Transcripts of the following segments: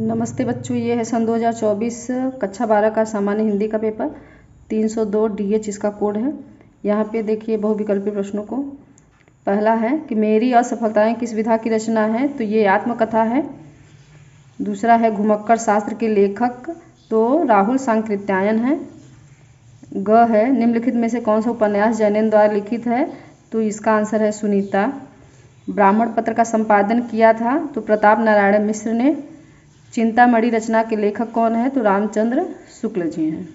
नमस्ते बच्चों, ये है सन 2024 कक्षा 12 का सामान्य हिंदी का पेपर 302 DH इसका कोड है। यहाँ पे देखिए बहुविकल्पी प्रश्नों को। पहला है कि मेरी असफलताएं किस विधा की रचना है, तो ये आत्मकथा है। दूसरा है घुमक्कड़ शास्त्र के लेखक, तो राहुल सांकृत्यायन है। ग है निम्नलिखित में से कौन सा उपन्यास जैनेन्द्र द्वारा लिखित है, तो इसका आंसर है सुनीता। ब्राह्मण पत्र का संपादन किया था, तो प्रताप नारायण मिश्र ने। चिंतामणि रचना के लेखक कौन है, तो रामचंद्र शुक्ल जी हैं।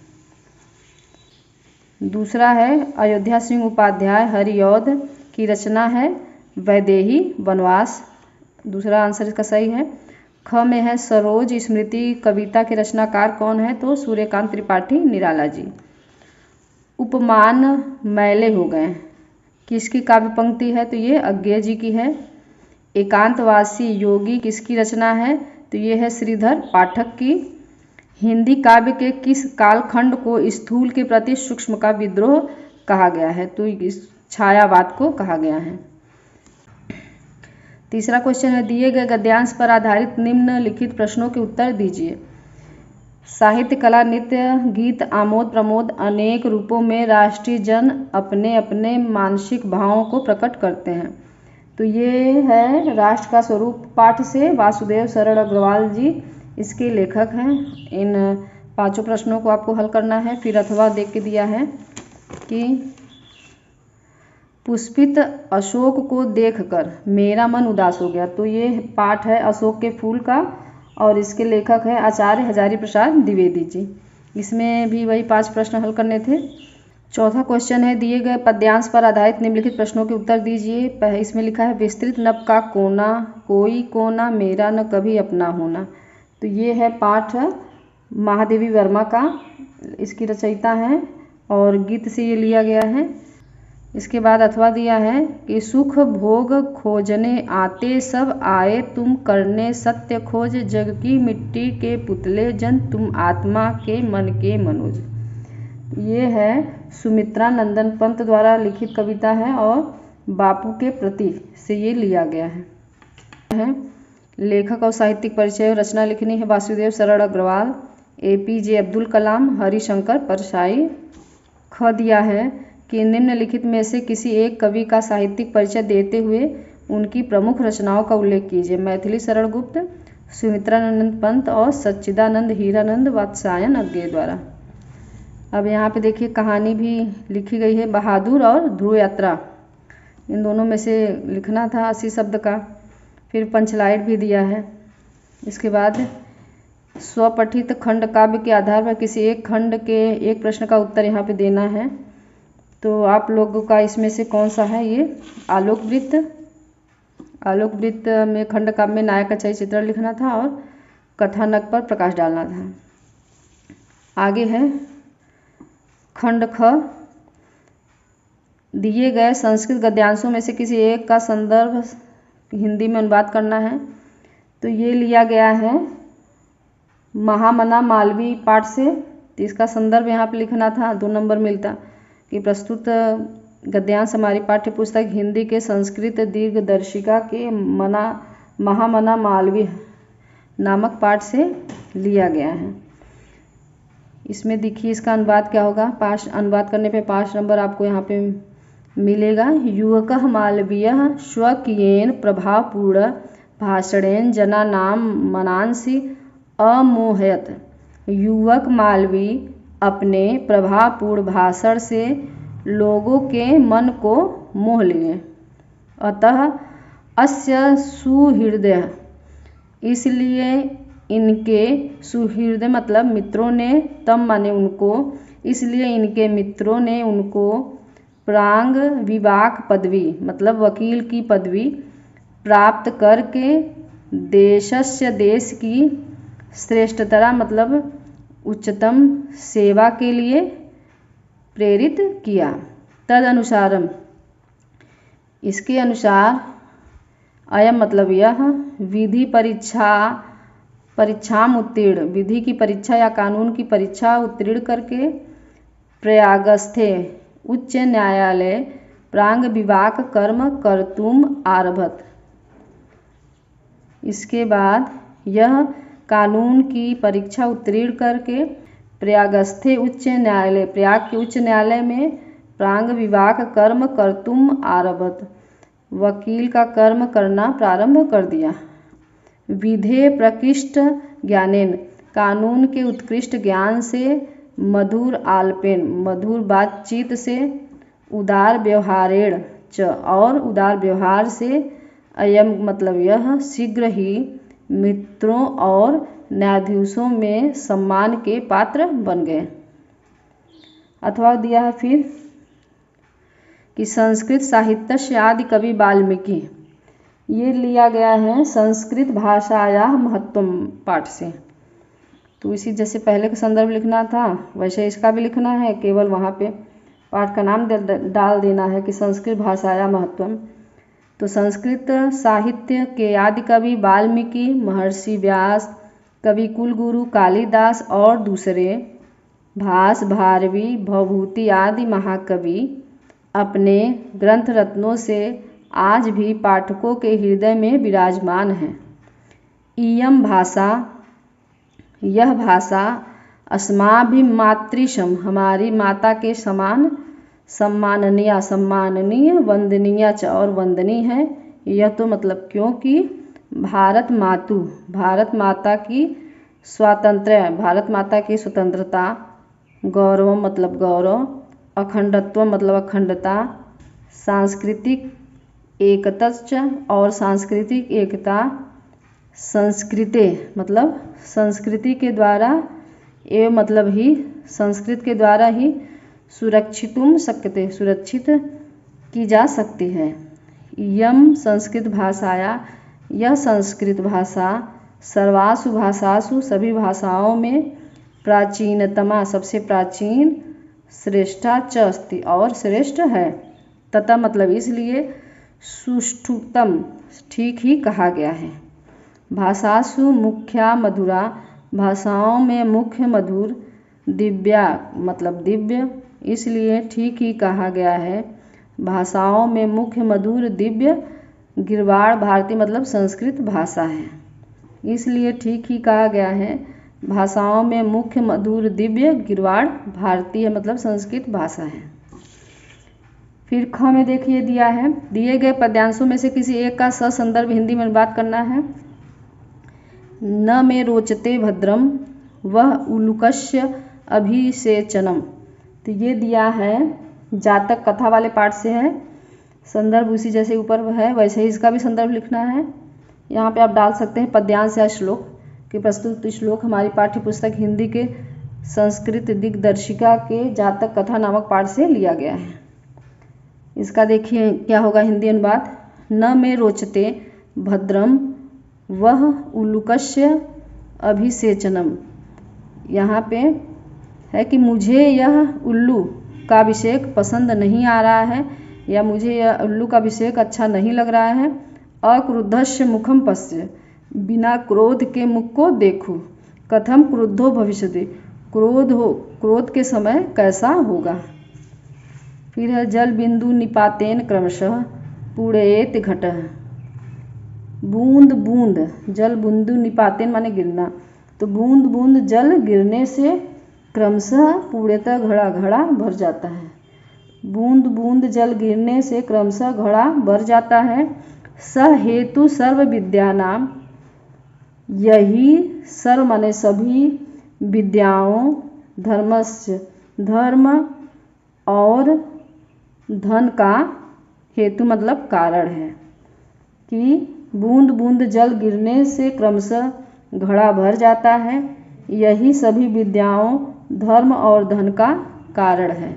दूसरा है अयोध्या सिंह उपाध्याय हरिऔध की रचना है वैदेही वनवास। दूसरा आंसर इसका सही है। ख में है सरोज स्मृति कविता के रचनाकार कौन है, तो सूर्यकांत त्रिपाठी निराला जी। उपमान मैले हो गए किसकी काव्य पंक्ति है, तो ये अज्ञेय जी की है। एकांतवासी योगी किसकी रचना है, तो ये है श्रीधर पाठक की। हिंदी काव्य के किस कालखंड को स्थूल के प्रति सूक्ष्म का विद्रोह कहा गया है, तो इस छायावाद को कहा गया है। तीसरा क्वेश्चन है दिए गए गद्यांश पर आधारित निम्नलिखित प्रश्नों के उत्तर दीजिए। साहित्य, कला, नृत्य, गीत, आमोद प्रमोद अनेक रूपों में राष्ट्रीय जन अपने अपने मानसिक भावों को प्रकट करते हैं, तो ये है राष्ट्र का स्वरूप पाठ से वासुदेव शरण अग्रवाल जी इसके लेखक हैं। इन पांचों प्रश्नों को आपको हल करना है। फिर अथवा देख के दिया है कि पुष्पित अशोक को देखकर मेरा मन उदास हो गया, तो ये पाठ है अशोक के फूल का और इसके लेखक है आचार्य हजारी प्रसाद द्विवेदी जी। इसमें भी वही 5 प्रश्न हल करने थे। चौथा क्वेश्चन है दिए गए पद्यांश पर आधारित निम्नलिखित प्रश्नों के उत्तर दीजिए। इसमें लिखा है विस्तृत नभ का कोना, कोई कोना मेरा न कभी अपना होना, तो ये है पाठ महादेवी वर्मा का, इसकी रचयिता हैं और गीत से ये लिया गया है। इसके बाद अथवा दिया है कि सुख भोग खोजने आते सब आए तुम करने सत्य खोज, जग की मिट्टी के पुतले जन तुम आत्मा के मन के मनोज। ये है सुमित्रा नंदन पंत द्वारा लिखित कविता है और बापू के प्रति से ये लिया गया है। लेखक और साहित्यिक परिचय रचना लिखनी है वासुदेव शरण अग्रवाल, APJ अब्दुल कलाम, हरिशंकर परसाई। ख दिया है कि निम्नलिखित में से किसी एक कवि का साहित्यिक परिचय देते हुए उनकी प्रमुख रचनाओं का उल्लेख कीजिए। मैथिली शरण गुप्त, सुमित्रा नंदन पंत और सच्चिदानंद हीरानंद वात्स्यायन अज्ञेय द्वारा। अब यहाँ पे देखिए कहानी भी लिखी गई है बहादुर और ध्रुव यात्रा, इन दोनों में से लिखना था 80 शब्द का। फिर पंचलाइट भी दिया है। इसके बाद स्वपठित खंड काव्य के आधार पर किसी एक खंड के एक प्रश्न का उत्तर यहाँ पे देना है, तो आप लोगों का इसमें से कौन सा है, ये आलोक वृत्त। आलोक वृत्त में खंड काव्य में नायक का चित्रण लिखना था और कथानक पर प्रकाश डालना था। आगे है खंड ख, दिए गए संस्कृत गद्यांशों में से किसी एक का संदर्भ हिंदी में अनुवाद करना है, तो ये लिया गया है महामना मालवी पाठ से। तो इसका संदर्भ यहाँ पे लिखना था, 2 नंबर मिलता कि प्रस्तुत गद्यांश हमारी पाठ्य पुस्तक हिंदी के संस्कृत दीर्घदर्शिका के महामना मालवी नामक पाठ से लिया गया है। इसमें देखिए इसका अनुवाद क्या होगा। 5 अनुवाद करने पे 5 नंबर आपको यहाँ पे मिलेगा। युवकः मालवीयः स्वकीयेन प्रभावपूर्ण भाषणेन जनानां मनांसि अमोहयत। युवक मालवी अपने प्रभावपूर्ण भाषण से लोगों के मन को मोह लिए। अतः अस्य सुहृदय, इसलिए इनके सुहृदय मतलब मित्रों ने, तम माने उनको, इसलिए इनके मित्रों ने उनको प्रांग विवाक पदवी मतलब वकील की पदवी प्राप्त करके देशस्य देश की श्रेष्ठतरा मतलब उच्चतम सेवा के लिए प्रेरित किया। तदनुसारम, इसके अनुसार, अयम मतलब यह, विधि परीक्षाम उत्तीर्ण, विधि की परीक्षा या कानून की परीक्षा उत्तीर्ण करके प्रयागस्थे उच्च न्यायालय प्रांग विवाक कर्म कर्तुम आरभत। इसके बाद यह कानून की परीक्षा उत्तीर्ण करके प्रयागस्थे उच्च न्यायालय, प्रयाग के उच्च न्यायालय में प्रांग विवाह कर्म कर्तुम आरभत, वकील का कर्म करना प्रारंभ कर दिया। विधे प्रकृष्ट ज्ञानेन, कानून के उत्कृष्ट ज्ञान से, मधुर आलपेन, मधुर बातचीत से, उदार व्यवहारेण च, और उदार व्यवहार से, अयम मतलब यह, शीघ्र ही मित्रों और न्यायाधीशों में सम्मान के पात्र बन गए। अथवा दिया है फिर कि संस्कृत साहित्य आदि कवि वाल्मीकि, ये लिया गया है संस्कृत भाषाया महत्वम पाठ से। तो इसी जैसे पहले का संदर्भ लिखना था वैसे इसका भी लिखना है, केवल वहाँ पे पाठ का नाम डाल देना है कि संस्कृत भाषाया महत्वम। तो संस्कृत साहित्य के आदि कवि वाल्मीकि, महर्षि व्यास, कवि कुलगुरु कालिदास और दूसरे भास, भारवी, भवभूति आदि महाकवि अपने ग्रंथ रत्नों से आज भी पाठकों के हृदय में विराजमान हैं। इयं भाषा, यह भाषा अस्माभिमातृशम, हमारी माता के समान, सम्माननीय, सम्माननीय, वंदनीय च, और वंदनीय है। यह तो मतलब क्योंकि भारत मातु, भारत माता की स्वातंत्र्य, भारत माता की स्वतंत्रता, गौरव मतलब गौरव, अखंडत्व मतलब अखंडता, सांस्कृतिक एकता और सांस्कृतिक एकता, संस्कृते मतलब संस्कृति के द्वारा, एवं मतलब ही संस्कृत के द्वारा ही, सुरक्षितुम शक्यते, सुरक्षित की जा सकती है। यम संस्कृत भाषाया, यह संस्कृत भाषा, सर्वासु भाषासु सभी भाषाओं में, प्राचीनतमा सबसे प्राचीन, श्रेष्ठा च अस्ति और श्रेष्ठ है, तथा मतलब इसलिए, सुष्ठुतम ठीक ही कहा गया है। भाषासु मुख्या मधुरा, भाषाओं में मुख्य मधुर, दिव्या मतलब दिव्य, इसलिए ठीक ही कहा गया है। भाषाओं में मुख्य मधुर दिव्य, गिरवाड़ भारती मतलब संस्कृत भाषा है, इसलिए ठीक ही कहा गया है। भाषाओं में मुख्य मधुर दिव्य, गिरवाड़ भारतीय मतलब संस्कृत भाषा है। फिर ख में देखिए दिया है, दिए गए पद्यांशों में से किसी एक का ससंदर्भ हिंदी में बात करना है। न मे रोचते भद्रम वह उलूकस्य अभिषेचनम, तो ये दिया है जातक कथा वाले पाठ से है। संदर्भ उसी जैसे ऊपर है वैसे ही इसका भी संदर्भ लिखना है। यहाँ पे आप डाल सकते हैं पद्यांश या श्लोक कि प्रस्तुत श्लोक हमारी पाठ्य पुस्तक हिंदी के संस्कृत दिग्दर्शिका के जातक कथा नामक पाठ से लिया गया है। इसका देखिए क्या होगा हिंदी अनुवाद। न मे रोचते भद्रम वह उलूकस्य अभिषेचनम, यहाँ पे है कि मुझे यह उल्लू का अभिषेक पसंद नहीं आ रहा है, या मुझे यह उल्लू का अभिषेक अच्छा नहीं लग रहा है। अक्रुद्धस्य मुखम पश्य, बिना क्रोध के मुख को देखूं। कथम क्रुद्धो भविष्यति, क्रोध के समय कैसा होगा। फिर है जल बिंदु निपातेन क्रमशः पूरयेत घटः, बूंद बूंद, जल बिंदु निपातेन माने गिरना, तो बूंद बूंद जल गिरने से क्रमशः पूर्णतः घड़ा घड़ा भर जाता है। बूंद बूंद जल गिरने से क्रमशः घड़ा भर जाता है। स हेतु सर्व विद्यानाम, यही सर्व माने सभी विद्याओं, धर्मस्य धर्म और धन का, हेतु मतलब कारण है कि बूंद बूंद जल गिरने से क्रमशः घड़ा भर जाता है, यही सभी विद्याओं, धर्म और धन का कारण है।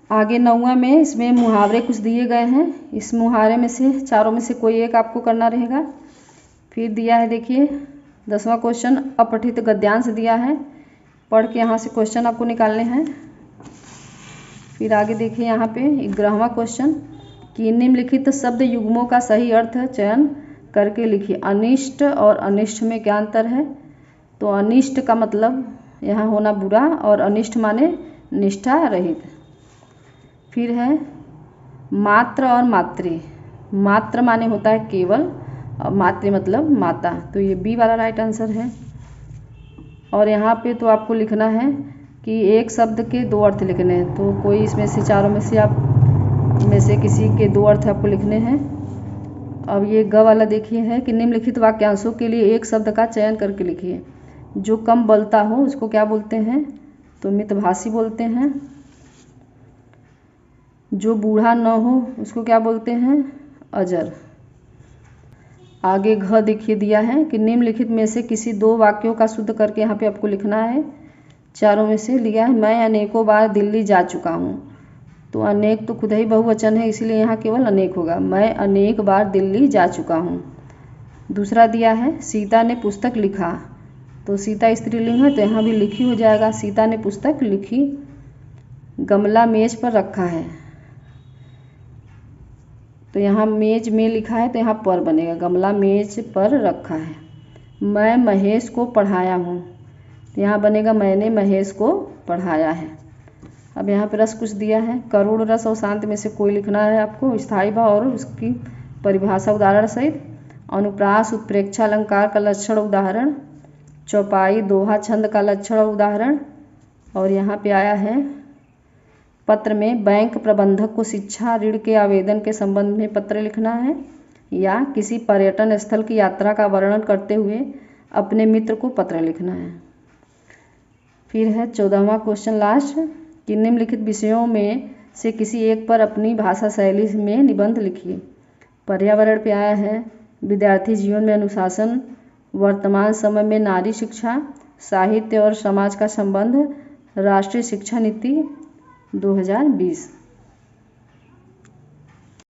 आगे 9वां में इसमें मुहावरे कुछ दिए गए हैं। इस मुहावरे में से चारों में से कोई एक आपको करना रहेगा। फिर दिया है देखिए 10वां क्वेश्चन, अपठित गद्यांश दिया है, पढ़ के यहाँ से क्वेश्चन आपको निकालने हैं। फिर आगे देखिए यहाँ पे 11वां क्वेश्चन कि निम्नलिखित शब्द युग्मों का सही अर्थ चयन करके लिखिए। अनिष्ट और अनिष्ट में क्या अंतर है। तो अनिष्ट का मतलब यहाँ होना बुरा और अनिष्ट माने निष्ठा रहित। फिर है मात्र और मातृ, मात्र माने होता है केवल मातृ मतलब माता, तो ये बी वाला राइट आंसर है। और यहाँ पे तो आपको लिखना है कि एक शब्द के दो अर्थ लिखने हैं, तो कोई इसमें से चारों में से आप में से किसी के दो अर्थ आपको लिखने हैं। अब ये ग वाला देखिए है कि निम्नलिखित वाक्यांशों के लिए एक शब्द का चयन करके लिखिए। जो कम बलता हो उसको क्या बोलते हैं, तो मितभाषी बोलते हैं। जो बूढ़ा न हो उसको क्या बोलते हैं, अजर। आगे घ देखिए दिया है कि निम्नलिखित में से किसी दो वाक्यों का शुद्ध करके यहाँ पे आपको लिखना है। चारों में से लिया है, मैं अनेकों बार दिल्ली जा चुका हूँ, तो अनेक तो खुद ही बहुवचन है, इसलिए यहाँ केवल अनेक होगा, मैं अनेक बार दिल्ली जा चुका हूँ। दूसरा दिया है सीता ने पुस्तक लिखा, तो सीता स्त्रीलिंग है तो यहाँ भी लिखी हो जाएगा, सीता ने पुस्तक लिखी। गमला मेज पर रखा है, तो यहाँ मेज में लिखा है तो यहाँ पर बनेगा, गमला मेज पर रखा है। मैं महेश को पढ़ाया हूँ, तो यहाँ बनेगा मैंने महेश को पढ़ाया है। अब यहाँ पे रस कुछ दिया है, करुण रस और शांत में से कोई लिखना है आपको, स्थायी भाव और उसकी परिभाषा उदाहरण सहित। अनुप्रास उत्प्रेक्षा अलंकार का लक्षण उदाहरण, चौपाई दोहा छंद का लक्षण और उदाहरण। और यहाँ पे आया है पत्र में बैंक प्रबंधक को शिक्षा ऋण के आवेदन के संबंध में पत्र लिखना है, या किसी पर्यटन स्थल की यात्रा का वर्णन करते हुए अपने मित्र को पत्र लिखना है। फिर है 14वां क्वेश्चन लास्ट कि निम्नलिखित विषयों में से किसी एक पर अपनी भाषा शैली में निबंध लिखिए। पर्यावरण पे आया है विद्यार्थी जीवन में अनुशासन, वर्तमान समय में नारी शिक्षा, साहित्य और समाज का संबंध, राष्ट्रीय शिक्षा नीति 2020।